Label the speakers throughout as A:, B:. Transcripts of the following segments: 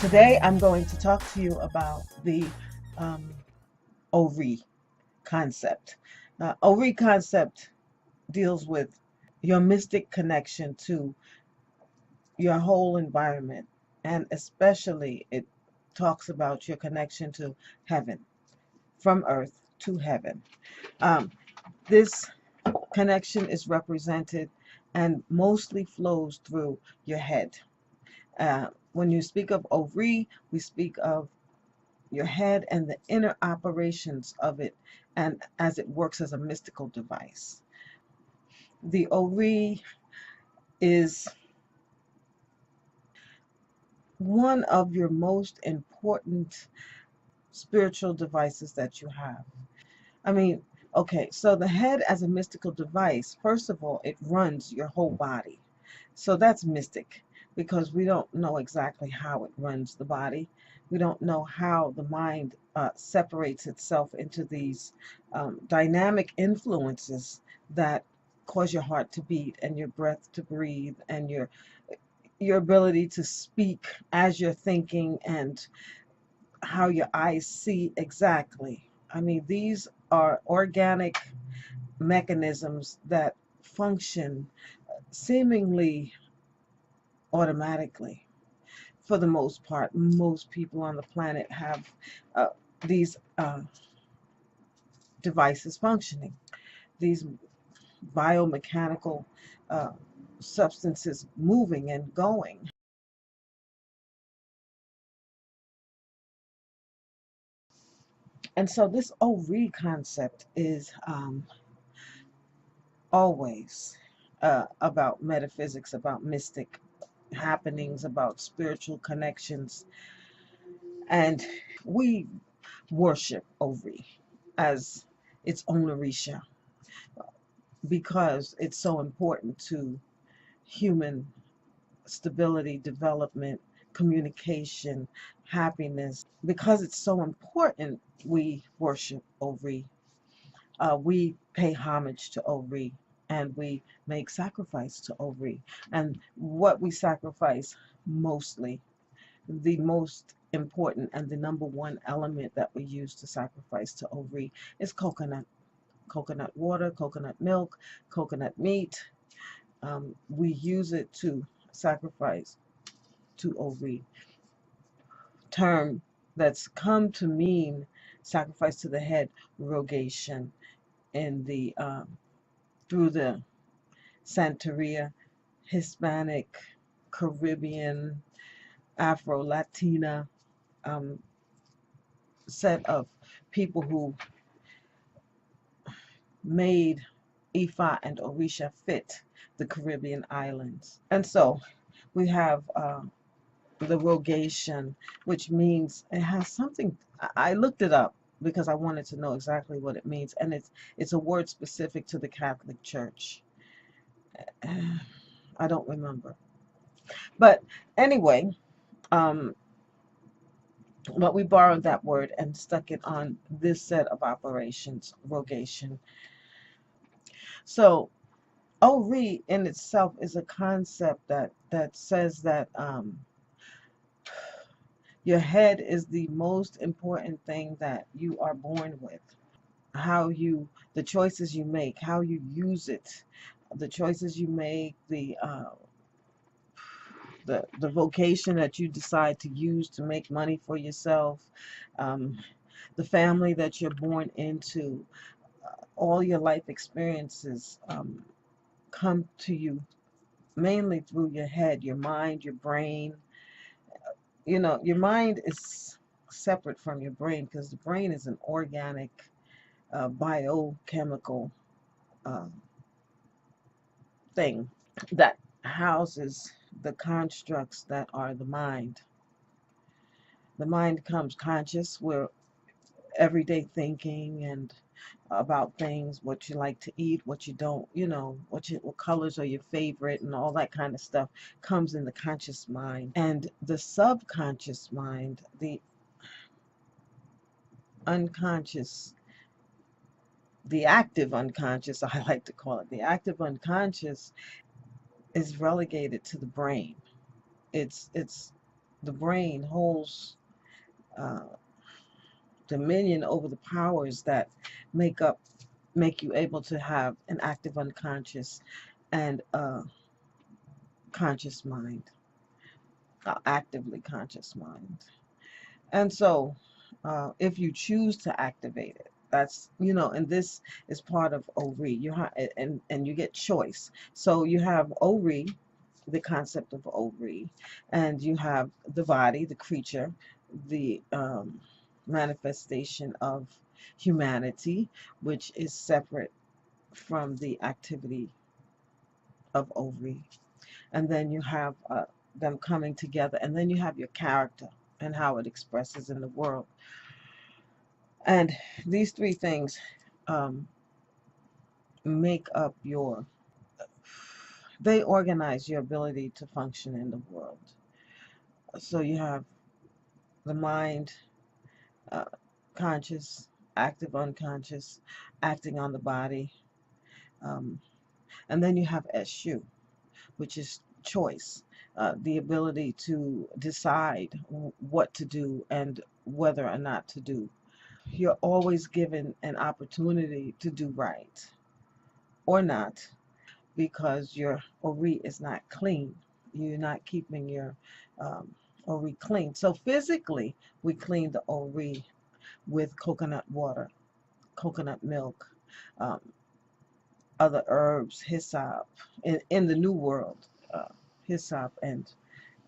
A: Today I'm going to talk to you about the um, ORI concept. ORI concept deals with your mystic connection to your whole environment, and especially it talks about your connection to heaven, from earth to heaven. Um, this connection is represented and mostly flows through your head. When you speak of ORI, we speak of your head and the inner operations of it, and as it works as a mystical device. The ORI is one of your most important spiritual devices that you have. I mean, okay, so the head as a mystical device, first of all, it runs your whole body. So that's mystic because we don't know exactly how it runs the body. We don't know how the mind separates itself into these dynamic influences that cause your heart to beat and your breath to breathe and your ability to speak as you're thinking and how your eyes see exactly. I mean, these are organic mechanisms that function seemingly automatically. For the most part, most people on the planet have uh, these devices functioning, these biomechanical uh, substances moving and going. And so this ORE concept is always about metaphysics, about mystic happenings, about spiritual connections. And we worship ORE as its own Orisha because it's so important to human stability, development, communication, happiness. Because it's so important, we worship ORE. We pay homage to ORE and we make sacrifice to ORE. And what we sacrifice mostly, the most important and the number one element that we use to sacrifice to ORE is coconut. Coconut water, coconut milk, coconut meat. We use it to sacrifice to ORE. Term that's come to mean sacrifice to the head, rogation, in the through the Santeria, Hispanic, Caribbean, Afro-Latina um, set of people who made Ifa and Orisha fit the Caribbean islands. And so we have the rogation, which means it has something. I looked it up because I wanted to know exactly what it means, and it's a word specific to the Catholic Church. I don't remember, but anyway, um, but we borrowed that word and stuck it on this set of operations, rogation. So ORE in itself is a concept that says that your head is the most important thing that you are born with. How you, the choices you make, how you use it, the choices you make, the vocation that you decide to use to make money for yourself, um, the family that you're born into, all your life experiences come to you mainly through your head, your mind, your brain. You know, your mind is separate from your brain because the brain is an organic, biochemical uh, thing that houses the constructs that are the mind. The mind becomes conscious where everyday thinking and about things, what you like to eat, what you don't, you know, what colors are your favorite, and all that kind of stuff comes in the conscious mind. And the subconscious mind, the unconscious, the active unconscious, I like to call it, the active unconscious is relegated to the brain. It's The brain holds uh, dominion over the powers that make you able to have an active unconscious and a conscious mind, actively conscious mind. And so, if you choose to activate it, that's, and this is part of ORI. You have, and you get choice. So you have ORI, the concept of ORI, and you have the body, the creature, the manifestation of humanity, which is separate from the activity of ORI. And then you have them coming together, and then you have your character and how it expresses in the world. And these three things um, make up they organize your ability to function in the world. So you have the mind, uh, conscious, active, unconscious, acting on the body. Um, and then you have SU, which is choice, the ability to decide what to do and whether or not to do. You're always given an opportunity to do right or not, because your ORI is not clean. You're not keeping your ORI clean. So physically, we clean the ORI with coconut water, coconut milk, um, other herbs, hyssop, in the New World, hyssop, and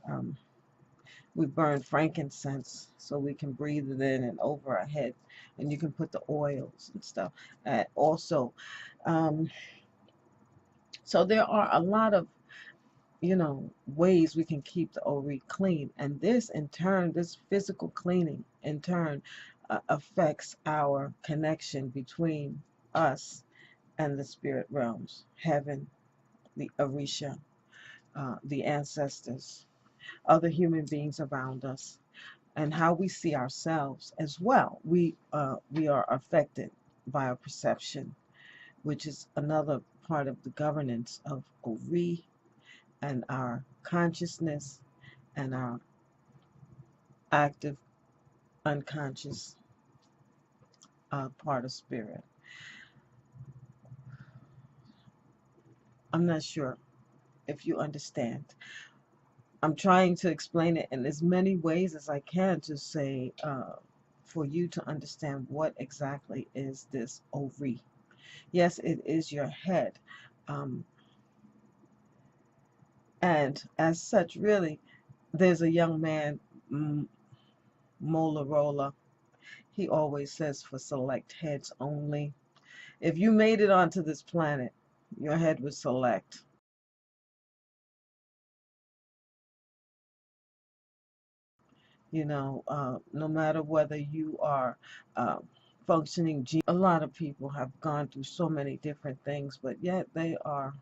A: um, we burn frankincense so we can breathe it in and over our head, and you can put the oils and stuff. Also, um, so there are a lot of ways we can keep the ORI clean, and this in turn, this physical cleaning in turn affects our connection between us and the spirit realms, heaven, the Orisha, the ancestors, other human beings around us, and how we see ourselves as well. We are affected by our perception, which is another part of the governance of ORI and our consciousness and our active unconscious part of spirit. I'm not sure if you understand. I'm trying to explain it in as many ways as I can to say, for you to understand what exactly is this ORI. Yes, it is your head. Um, and as such, really, there's a young man, Molarola. He always says for select heads only. If you made it onto this planet, your head was select. No matter whether you are uh, functioning. A lot of people have gone through so many different things, but yet they are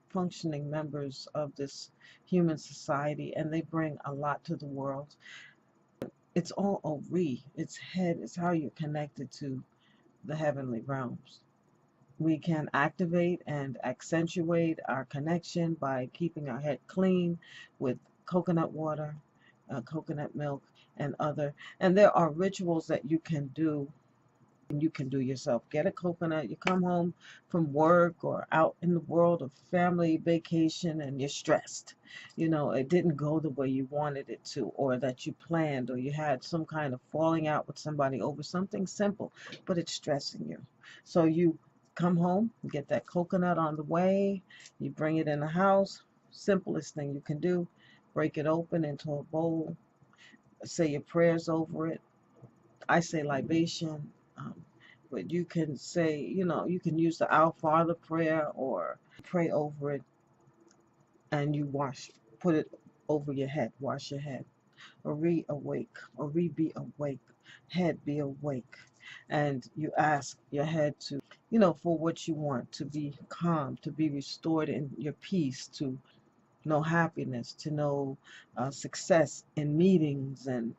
A: functioning members of this human society, and they bring a lot to the world. It's all ORI. It's head. It's how you're connected to the heavenly realms. We can activate and accentuate our connection by keeping our head clean with coconut water, coconut milk, and other. And there are rituals that you can do. You can do yourself. Get a coconut. You come home from work or out in the world of family vacation, and you're stressed. It didn't go the way you wanted it to, or that you planned, or you had some kind of falling out with somebody over something simple, but it's stressing you. So you come home, you get that coconut on the way, you bring it in the house. Simplest thing you can do, break it open into a bowl, say your prayers over it. I say libation, but you can say, you can use the Our Father prayer or pray over it, and you put it over your head, wash your head, or re-awake, or be awake, head be awake, and you ask your head to, for what you want, to be calm, to be restored in your peace, to know happiness, to know success in meetings, and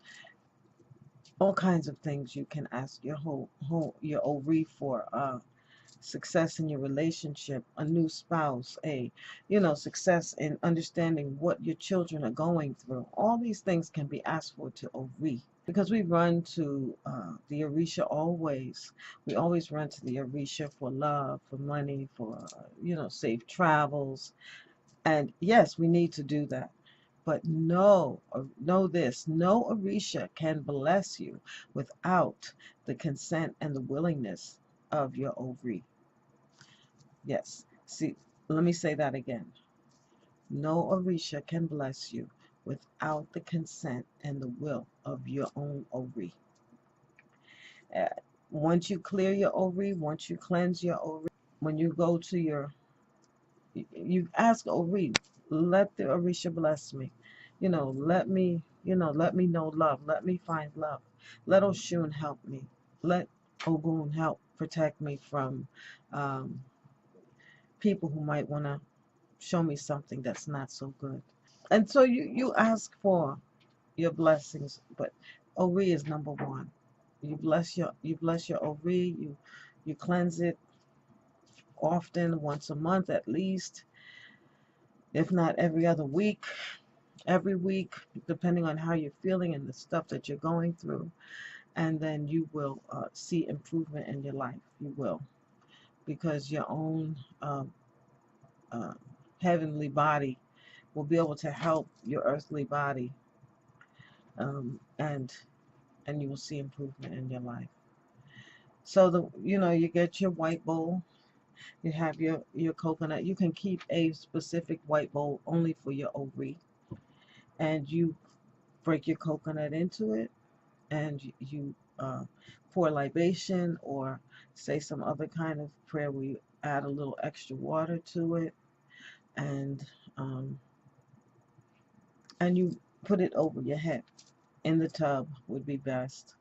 A: all kinds of things you can ask your your ORI for. success in your relationship, a new spouse, a, success in understanding what your children are going through. All these things can be asked for to Ori. Because we run to the Orisha always. We always run to the Orisha for love, for money, for, safe travels. And yes, we need to do that. But know this, no Orisha can bless you without the consent and the willingness of your Ori. Yes. See, let me say that again. No Orisha can bless you without the consent and the will of your own Ori. Uh, Once you clear your Ori, once you cleanse your Ori, when you go to you ask Ori, let the Orisha bless me. Let me know love. Let me find love. Let Oshun help me. Let Ogun help protect me from um, people who might want to show me something that's not so good. And so you ask for your blessings, but Ori is number one. You bless your Ori, you cleanse it often, once a month at least, if not every other week, every week, depending on how you're feeling and the stuff that you're going through. And then you will see improvement in your life. You will, because your own uh, heavenly body will be able to help your earthly body, and you will see improvement in your life. So you get your white bowl, you have your coconut. You can keep a specific white bowl only for your Ori, and you break your coconut into it, and you pour libation or say some other kind of prayer where you add a little extra water to it, and um, and you put it over your head. In the tub would be best.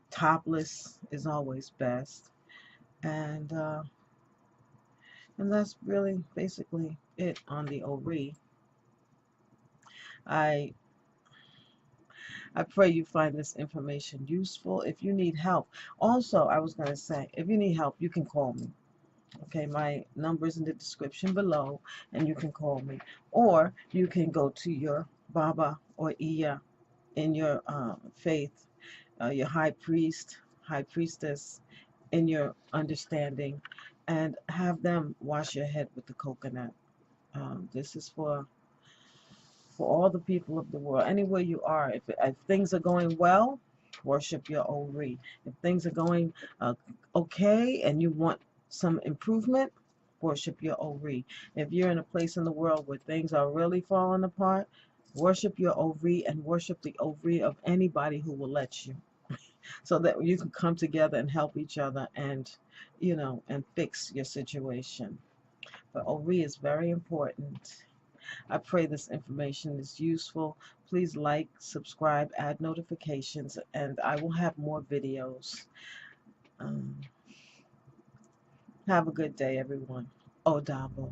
A: Topless is always best, and that's really basically it on the Ori. I I pray you find this information useful. If you need help, also I was going to say, if you need help, you can call me. Okay, my number is in the description below, and you can call me, or you can go to your Baba or Iya in your faith, your high priest, high priestess in your understanding, and have them wash your head with the coconut. This is for all the people of the world, anywhere you are. If things are going well, worship your Ori. If things are going okay and you want some improvement, worship your Ori. If you're in a place in the world where things are really falling apart, worship your Ori, and worship the Ori of anybody who will let you, so that you can come together and help each other, and and fix your situation. But Ori is very important. I pray this information is useful. Please like, subscribe, add notifications, and I will have more videos. Um, have a good day, everyone. Odabo.